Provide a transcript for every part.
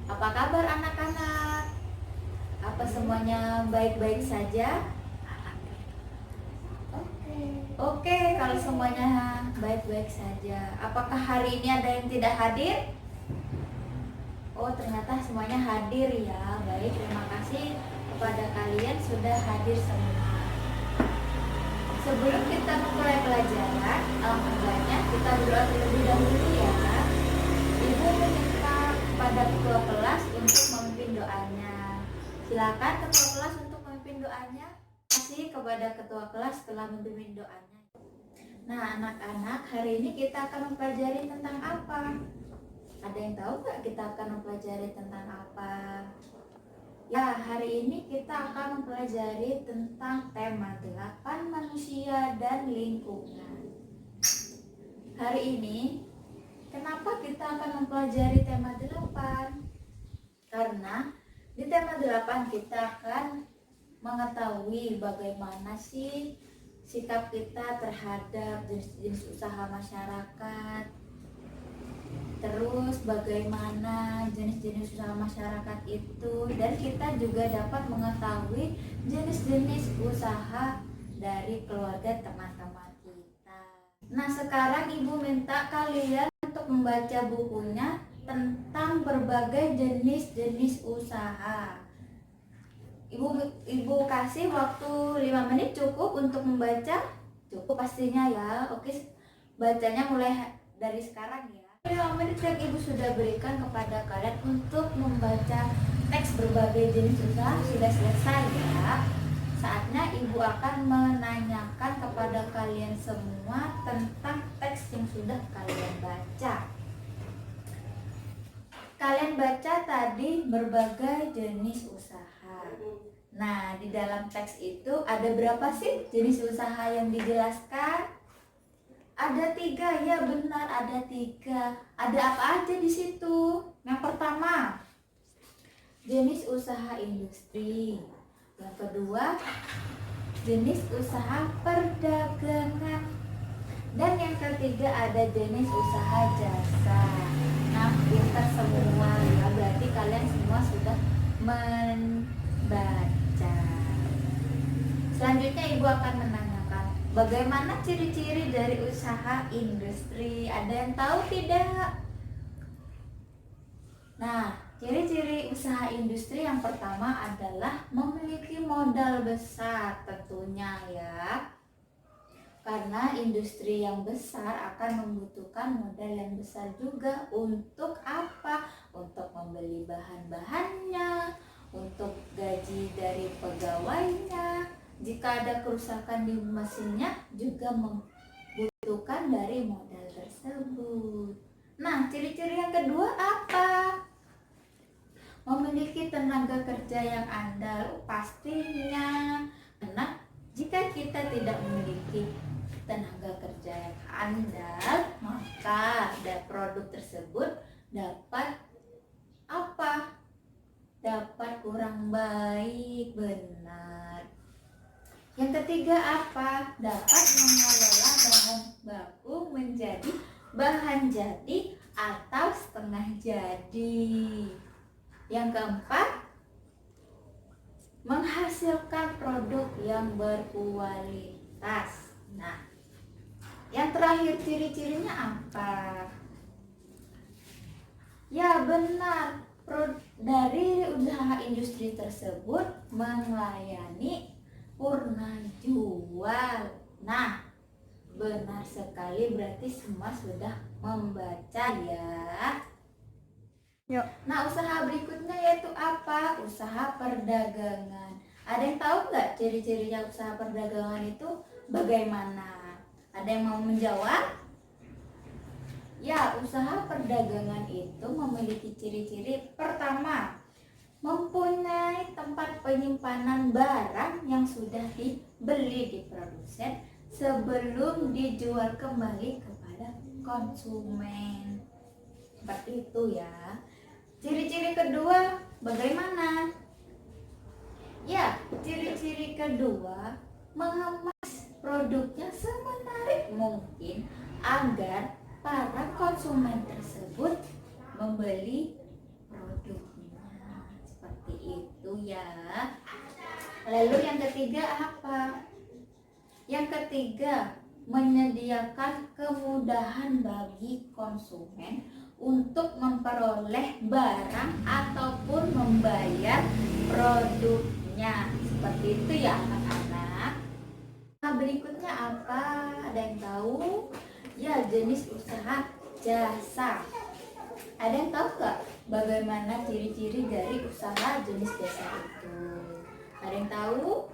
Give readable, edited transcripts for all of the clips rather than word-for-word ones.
Apa kabar anak-anak? Apa semuanya baik-baik saja? Oke, kalau semuanya baik-baik saja. Apakah hari ini ada yang tidak hadir? Oh, ternyata semuanya hadir ya. Baik, terima kasih kepada kalian sudah hadir semua. Sebelum kita memulai pelajaran, alangkah baiknya kita berdoa terlebih dahulu ya. Ibu meminta kepada ketua kelas untuk memimpin doanya. Silakan ketua kelas untuk memimpin doanya. Terima kasih kepada ketua kelas telah memimpin doanya. Nah, anak-anak, hari ini kita akan mempelajari tentang apa? Ada yang tahu nggak kita akan mempelajari tentang apa? Ya, hari ini kita akan mempelajari tentang tema 8 manusia dan lingkungan. Hari ini, kenapa kita akan mempelajari tema 8? Karena di tema 8 kita akan mengetahui bagaimana sih sikap kita terhadap jenis-jenis usaha masyarakat. Terus bagaimana jenis-jenis usaha masyarakat itu, dan kita juga dapat mengetahui jenis-jenis usaha dari keluarga teman-teman kita. Nah, sekarang ibu minta kalian untuk membaca bukunya tentang berbagai jenis-jenis usaha. Ibu kasih waktu 5 menit cukup untuk membaca? Cukup pastinya ya. Oke, bacanya mulai dari sekarang ya. 5 menit yang ibu sudah berikan kepada kalian untuk membaca teks berbagai jenis usaha sudah selesai ya. Saatnya ibu akan menanyakan kepada kalian semua tentang teks yang sudah kalian baca. Kalian baca tadi berbagai jenis usaha. Nah, di dalam teks itu ada berapa sih jenis usaha yang dijelaskan? Ada 3, ya benar, ada 3. Ada apa aja di situ? Yang pertama, jenis usaha industri. Yang kedua, jenis usaha perdagangan. Dan yang ketiga ada jenis usaha jasa. Nah, pintar semua ya, berarti kalian semua sudah membaca. Selanjutnya ibu akan menanyakan, bagaimana ciri-ciri dari usaha industri? Ada yang tahu tidak? Nah, ciri-ciri usaha industri yang pertama adalah memiliki modal besar tentunya ya. Karena industri yang besar akan membutuhkan modal yang besar juga. Untuk apa? Untuk membeli bahan-bahannya, untuk gaji dari pegawainya. Jika ada kerusakan di mesinnya juga membutuhkan dari modal tersebut. Nah, ciri-ciri yang kedua apa? Memiliki tenaga kerja yang andal. Pastinya, karena jika kita tidak memiliki tenaga kerja yang andal, maka produk tersebut dapat apa? Dapat kurang baik, benar. Yang ketiga apa? Dapat mengelola bahan baku menjadi bahan jadi atau setengah jadi. Yang keempat, menghasilkan produk yang berkualitas. Nah, yang terakhir ciri-cirinya apa? Ya benar, dari usaha industri tersebut melayani purna jual. Nah, benar sekali, berarti semua sudah membaca ya. Yuk. Nah, usaha berikutnya yaitu apa? Usaha perdagangan. Ada yang tahu nggak ciri-cirinya usaha perdagangan itu bagaimana? Ada yang mau menjawab? Ya, usaha perdagangan itu memiliki ciri-ciri. Pertama, mempunyai tempat penyimpanan barang yang sudah dibeli di produsen sebelum dijual kembali kepada konsumen. Seperti itu ya. Ciri-ciri kedua bagaimana? Ya, ciri-ciri kedua mengemas produknya semenarik mungkin agar para konsumen tersebut membeli produknya. ya. Lalu yang ketiga apa? Yang ketiga, menyediakan kemudahan bagi konsumen untuk memperoleh barang ataupun membayar produknya. Seperti itu ya anak-anak. Nah, berikutnya apa? Ada yang tahu? Ya, jenis usaha jasa. Ada yang tahu nggak bagaimana ciri-ciri dari usaha jenis jasa itu? Ada yang tahu?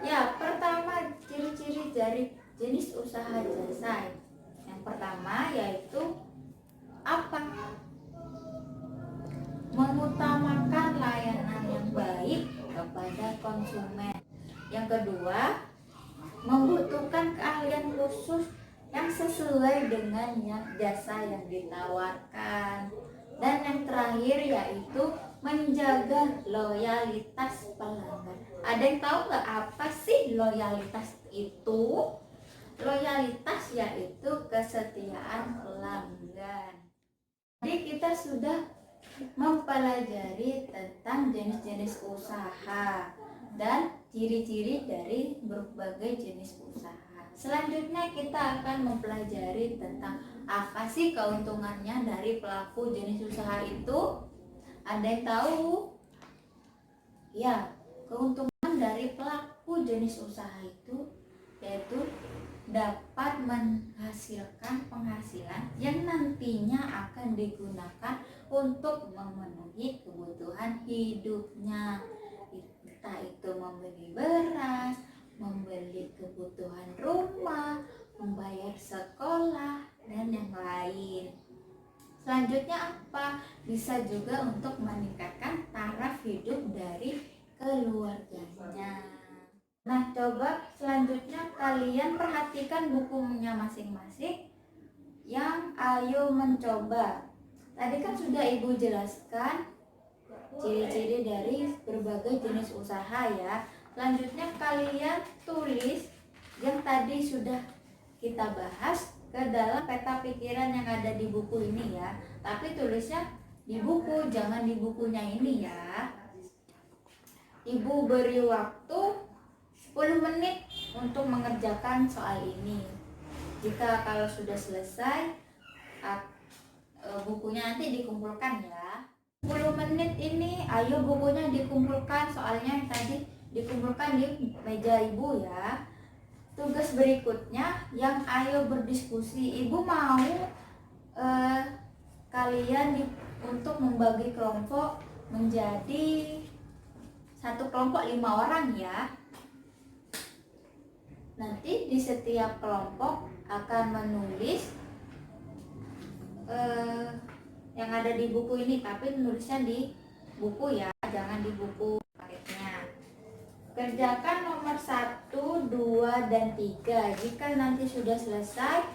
Ya, pertama ciri-ciri dari jenis usaha jasa. Yang pertama yaitu apa? Mengutamakan layanan yang baik kepada konsumen. Yang kedua, membutuhkan keahlian khusus yang sesuai dengan jasa yang ditawarkan. Dan yang terakhir yaitu menjaga loyalitas pelanggan. Ada yang tahu nggak apa sih loyalitas itu? Loyalitas yaitu kesetiaan pelanggan. Jadi kita sudah mempelajari tentang jenis-jenis usaha dan ciri-ciri dari berbagai jenis usaha. Selanjutnya kita akan mempelajari tentang apa sih keuntungannya dari pelaku jenis usaha itu. Ada yang tahu? Ya, keuntungan dari pelaku jenis usaha itu yaitu dapat menghasilkan penghasilan yang nantinya akan digunakan untuk memenuhi kebutuhan hidupnya. Entah itu membeli beras, membeli kebutuhan rumah, membayar sekolah, dan yang lain. Selanjutnya apa? Bisa juga untuk meningkatkan taraf hidup dari keluarganya. Nah, coba selanjutnya kalian perhatikan bukunya masing-masing yang ayo mencoba. Tadi kan sudah Ibu jelaskan ciri-ciri dari berbagai jenis usaha ya. Selanjutnya kalian tulis yang tadi sudah kita bahas ke dalam peta pikiran yang ada di buku ini ya. Tapi tulisnya di buku, jangan di bukunya ini ya. Ibu beri waktu 10 menit untuk mengerjakan soal ini. Jika kalau sudah selesai, bukunya nanti dikumpulkan ya. 10 menit ini, ayo bukunya dikumpulkan, soalnya yang tadi dikumpulkan di meja Ibu ya. Tugas berikutnya yang ayo berdiskusi. Ibu mau kalian untuk membagi kelompok menjadi satu kelompok 5 orang ya. Nanti di setiap kelompok akan menulis yang ada di buku ini, tapi menulisnya di buku ya, jangan di buku paketnya. Kerjakan nomor 1, 2, dan 3. Jika nanti sudah selesai,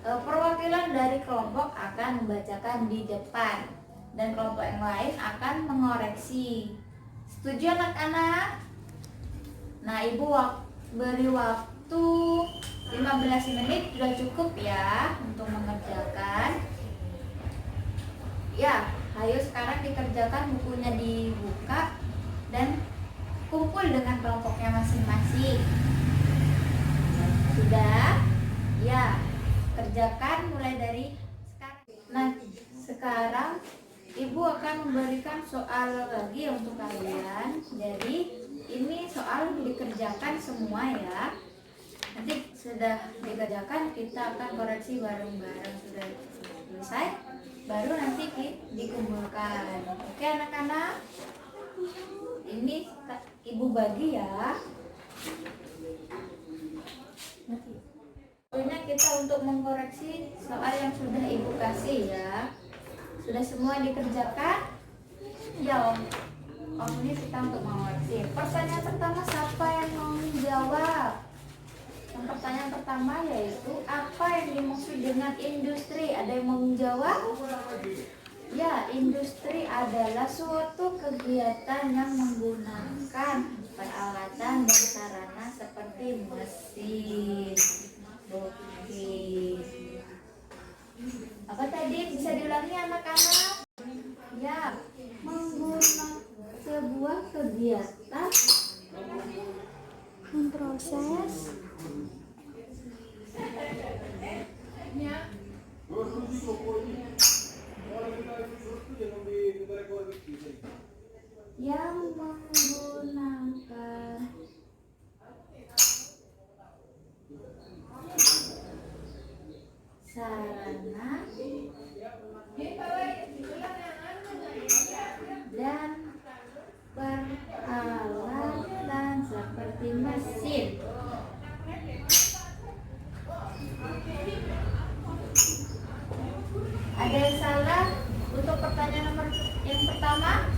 perwakilan dari kelompok akan membacakan di depan dan kelompok yang lain akan mengoreksi. Setuju anak-anak? Nah, Ibu beri waktu 15 menit sudah cukup ya untuk mengerjakan. Ya, ayo sekarang dikerjakan, bukunya dibuka dan kumpul dengan kelompoknya masing-masing. Sudah? Ya, kerjakan mulai dari sekarang. Nah, sekarang Ibu akan memberikan soal lagi untuk kalian. Jadi, ini soal dikerjakan semua ya. Nanti sudah dikerjakan, kita akan koreksi bareng-bareng. Sudah selesai, baru nanti dikumpulkan. Oke anak-anak? Ini Ibu bagi ya. Tentunya kita untuk mengkoreksi soal yang sudah Ibu kasih ya. Sudah semua dikerjakan? Ya Om ini kita untuk mengoreksi. Pertanyaan pertama, siapa yang mau menjawab? Yang pertanyaan pertama yaitu apa yang dimaksud dengan industri? Ada yang mau menjawab? Ya, industri adalah suatu kegiatan yang menggunakan peralatan dan sarana seperti mesin. Oke. Apa tadi? Bisa diulangi anak-anak? Ya, menggunakan sebuah kegiatan memproses yang menggunakan sarana dan peralatan seperti mesin. Ada yang salah untuk pertanyaan nomor yang pertama?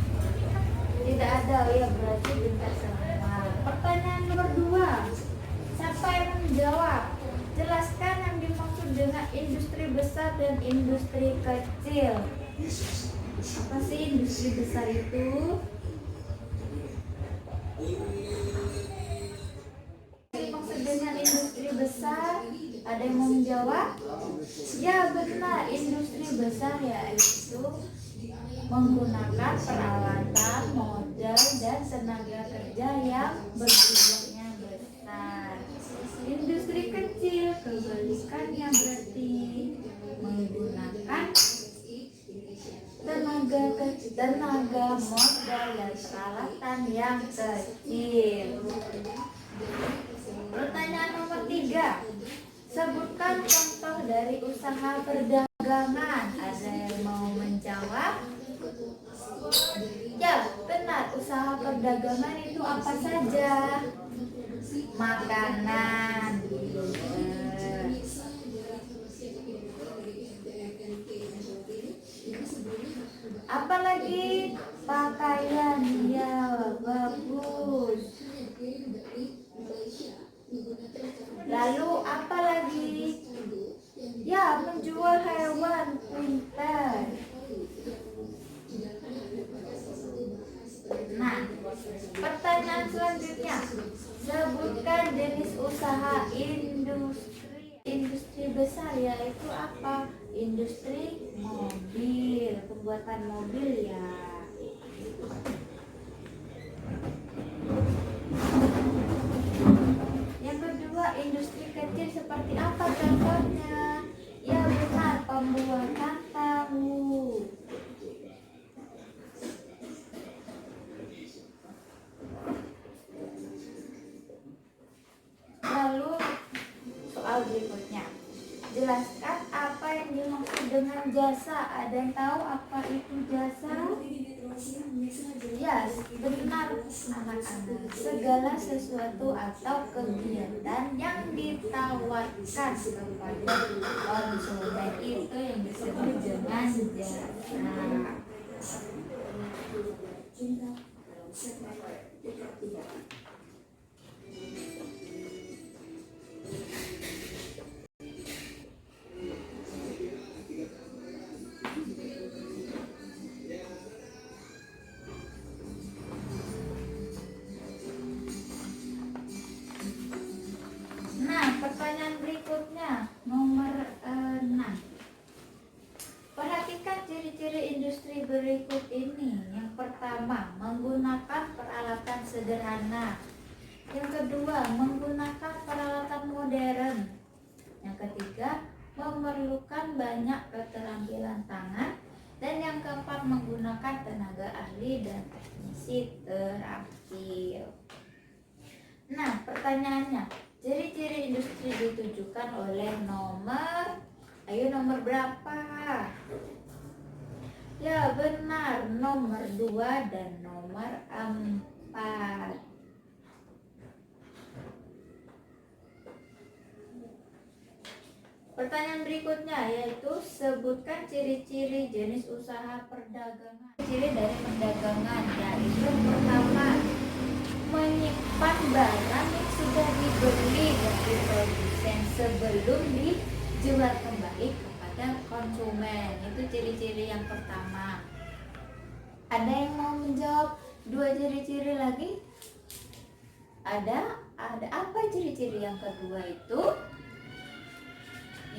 Tidak ada, ya berarti benar semua. Pertanyaan nomor 2, siapa yang menjawab? Jelaskan yang dimaksud dengan industri besar dan industri kecil. Apa sih industri besar itu? Dimaksud dengan industri besar, ada yang mau menjawab? Ya benar, industri besar yaitu menggunakan peralatan, modal, dan tenaga kerja yang berjumlahnya besar. Industri kecil kebalikannya berarti menggunakan tenaga modal dan peralatan yang kecil. Pertanyaan nomor 3, sebutkan contoh dari usaha perdagangan. Ada yang mau menjawab? Ya benar, usaha perdagangan itu apa saja? Makanan, apalagi pakaian, ya bagus. Lalu apa lagi? Ya menjual hewan, pintar. Nah, pertanyaan selanjutnya, sebutkan jenis usaha industri besar, yaitu apa? Industri mobil, pembuatan mobil ya. Yang kedua, industri kecil seperti apa contohnya? Ya benar, pembuatan tahu. Lalu soal berikutnya, jelaskan apa yang dimaksud dengan jasa. Ada yang tahu apa itu jasa? Ya benar anak-anak, segala sesuatu atau kegiatan yang ditawarkan kepada konsumen itu yang disebut dengan jasa. Pertanyaan berikutnya nomor 6. Perhatikan ciri-ciri industri berikut ini. Yang pertama, menggunakan peralatan sederhana. Yang kedua, menggunakan peralatan modern. Yang ketiga, memerlukan banyak keterampilan tangan. Dan yang keempat, menggunakan tenaga ahli dan teknisi terampil. Nah, pertanyaannya, ciri-ciri industri ditujukan oleh nomor, ayo nomor berapa? Ya benar, nomor 2 dan nomor 4. Pertanyaan berikutnya yaitu sebutkan ciri-ciri jenis usaha perdagangan. Ciri dari perdagangan yaitu pertama, menyimpan barang yang sudah dibeli dari produsen sebelum dijual kembali kepada konsumen. Itu ciri-ciri yang pertama. Ada yang mau menjawab 2 ciri-ciri lagi? Ada apa ciri-ciri yang kedua itu?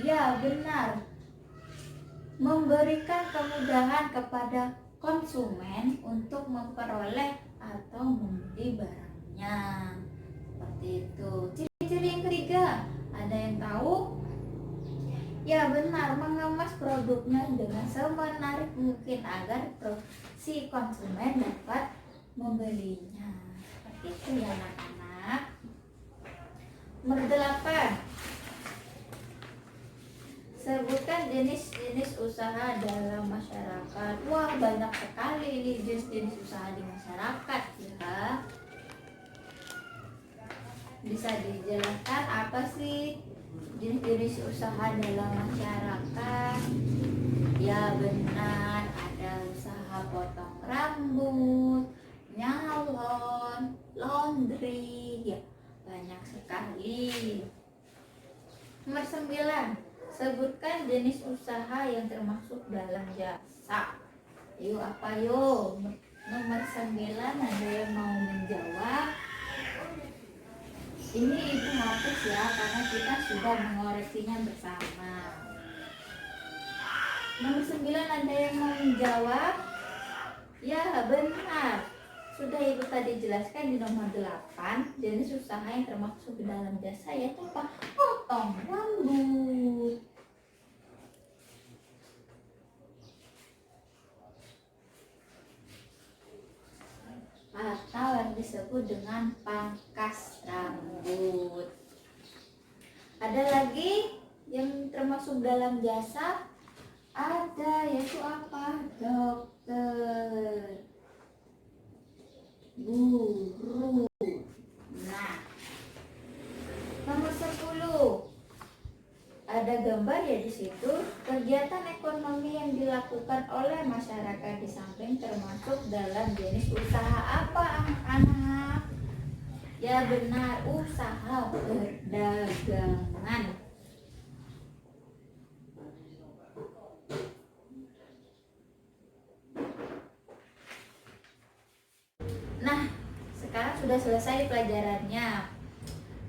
Ya benar, memberikan kemudahan kepada konsumen untuk memperoleh atau membeli barangnya. Seperti itu. Ciri-ciri yang ketiga, ada yang tahu? Ya benar, mengemas produknya dengan semenarik mungkin agar si konsumen dapat membelinya. Seperti itu ya anak-anak. Nomor 8, sebutkan jenis-jenis usaha dalam masyarakat. Wah, banyak sekali nih jenis-jenis usaha di masyarakat ya. Bisa dijelaskan apa sih jenis-jenis usaha dalam masyarakat? Ya benar, ada usaha potong rambut, nyalon, laundry, ya banyak sekali. Nomor 9, sebutkan jenis usaha yang termasuk dalam jasa. Yuk apa yuk? Nomor 9, ada yang mau menjawab? Ini ibu hapus ya, karena kita sudah mengoreksinya bersama. Nomor 9, ada yang mau menjawab? Ya benar, sudah ibu tadi jelaskan di nomor 8, jenis usaha yang termasuk di dalam jasa yaitu apa? Potong rambut. Atau yang disebut dengan pangkas rambut. Ada lagi yang termasuk dalam jasa? Ada, yaitu apa? Dokter, guru. Nah, nomor 10, ada gambar ya di situ. Kegiatan ekonomi yang dilakukan oleh masyarakat di samping termasuk dalam jenis usaha apa anak-anak? Ya benar, usaha perdagangan. Nah, sekarang sudah selesai pelajarannya.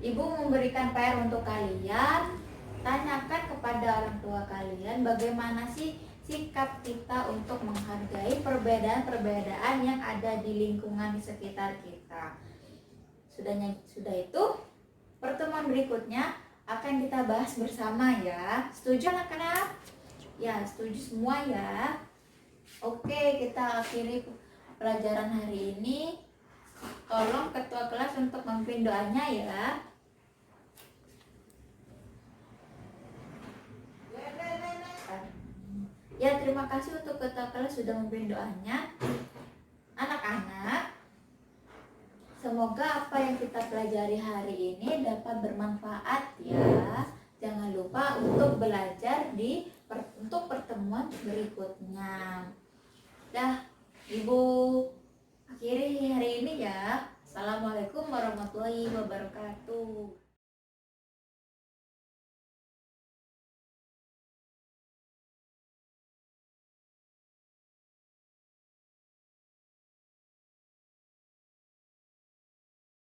Ibu memberikan PR untuk kalian. Tanyakan kepada orang tua kalian bagaimana sih sikap kita untuk menghargai perbedaan-perbedaan yang ada di lingkungan di sekitar kita. Sudah itu, pertemuan berikutnya akan kita bahas bersama ya. Setuju anak-anak? Ya, setuju semua ya. Oke, kita akhiri pelajaran hari ini. Tolong ketua kelas untuk memimpin doanya ya. Ya, terima kasih untuk ketua kelas sudah memimpin doanya. Anak-anak, semoga apa yang kita pelajari hari ini dapat bermanfaat ya. Jangan lupa untuk belajar untuk pertemuan berikutnya. Dah, Ibu akhiri hari ini ya. Assalamualaikum warahmatullahi wabarakatuh.